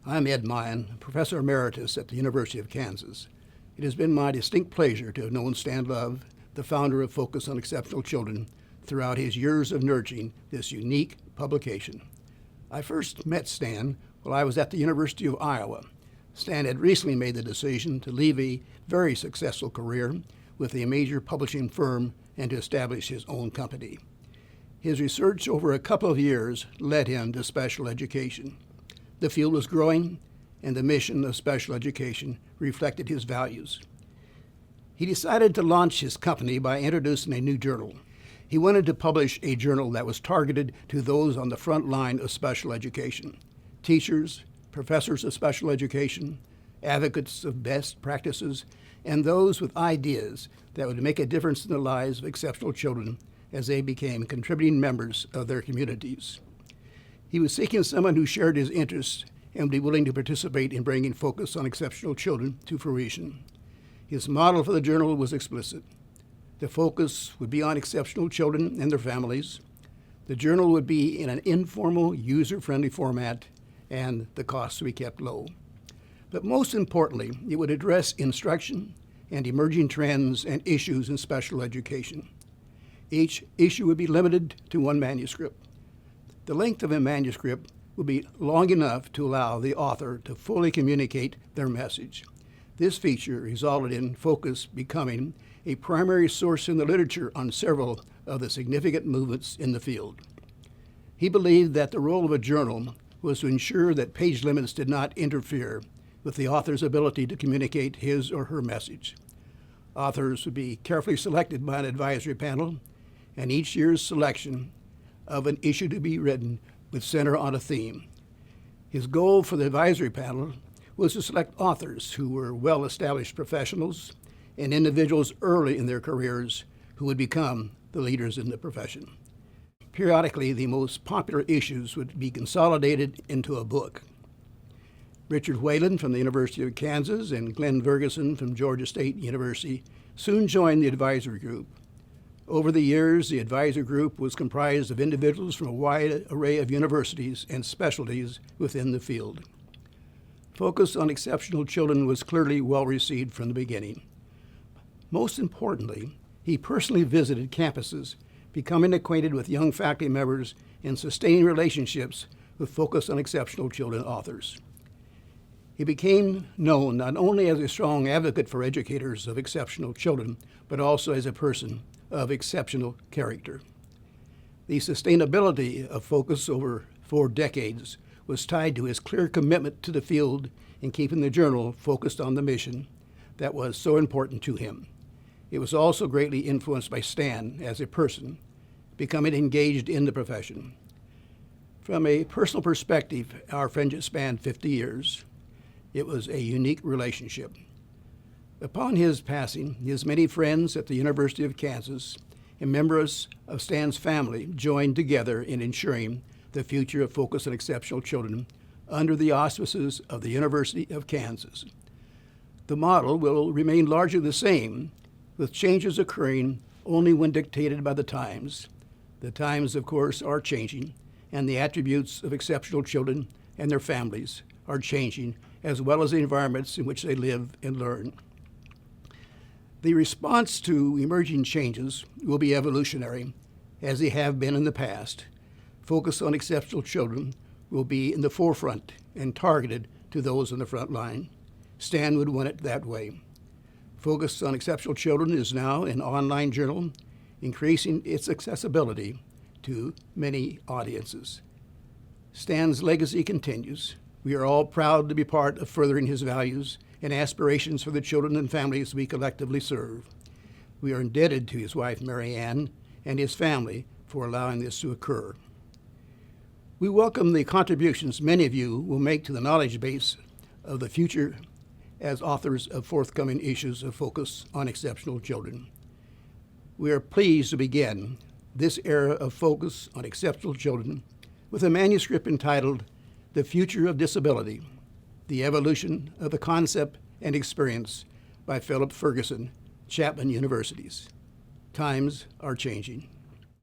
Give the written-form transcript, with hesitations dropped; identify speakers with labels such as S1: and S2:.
S1: I'm Ed Meyen, Professor Emeritus at the University of Kansas. It has been my distinct pleasure to have known Stan Love, the founder of Focus on Exceptional Children, throughout his years of nurturing this unique publication. I first met Stan while I was at the University of Iowa. Stan had recently made the decision to leave a very successful career with a major publishing firm and to establish his own company. His research over a couple of years led him to special education. The field was growing, and the mission of special education reflected his values. He decided to launch his company by introducing a new journal. He wanted to publish a journal that was targeted to those on the front line of special education: teachers, professors of special education, advocates of best practices, and those with ideas that would make a difference in the lives of exceptional children as they became contributing members of their communities. He was seeking someone who shared his interests and would be willing to participate in bringing Focus on Exceptional Children to fruition. His model for the journal was explicit. The focus would be on exceptional children and their families. The journal would be in an informal, user-friendly format, and the costs would be kept low. But most importantly, it would address instruction and emerging trends and issues in special education. Each issue would be limited to one manuscript. The length of a manuscript would be long enough to allow the author to fully communicate their message. This feature resulted in Focus becoming a primary source in the literature on several of the significant movements in the field. He believed that the role of a journal was to ensure that page limits did not interfere with the author's ability to communicate his or her message. Authors would be carefully selected by an advisory panel, and each year's selection of an issue to be written would center on a theme. His goal for the advisory panel was to select authors who were well-established professionals and individuals early in their careers who would become the leaders in the profession. Periodically, the most popular issues would be consolidated into a book. Richard Whalen from the University of Kansas and Glenn Ferguson from Georgia State University soon joined the advisory group. Over the years, the advisory group was comprised of individuals from a wide array of universities and specialties within the field. Focus on Exceptional Children was clearly well received from the beginning. Most importantly, he personally visited campuses, becoming acquainted with young faculty members and sustaining relationships with Focus on Exceptional Children authors. He became known not only as a strong advocate for educators of exceptional children, but also as a person of exceptional character. The sustainability of Focus over 4 decades was tied to his clear commitment to the field and keeping the journal focused on the mission that was so important to him. It was also greatly influenced by Stan as a person, becoming engaged in the profession. From a personal perspective, our friendship spanned 50 years. It was a unique relationship. Upon his passing, his many friends at the University of Kansas and members of Stan's family joined together in ensuring the future of Focus on Exceptional Children under the auspices of the University of Kansas. The model will remain largely the same, with changes occurring only when dictated by the times. The times, of course, are changing, and the attributes of exceptional children and their families are changing, as well as the environments in which they live and learn. The response to emerging changes will be evolutionary, as they have been in the past. Focus on Exceptional Children will be in the forefront and targeted to those on the front line. Stan would want it that way. Focus on Exceptional Children is now an online journal, increasing its accessibility to many audiences. Stan's legacy continues. We are all proud to be part of furthering his values and aspirations for the children and families we collectively serve. We are indebted to his wife, Meyen, and his family for allowing this to occur. We welcome the contributions many of you will make to the knowledge base of the future as authors of forthcoming issues of Focus on Exceptional Children. We are pleased to begin this era of Focus on Exceptional Children with a manuscript entitled The Future of Disability, The Evolution of the Concept and Experience by Philip Ferguson, Chapman Universities. Times are changing.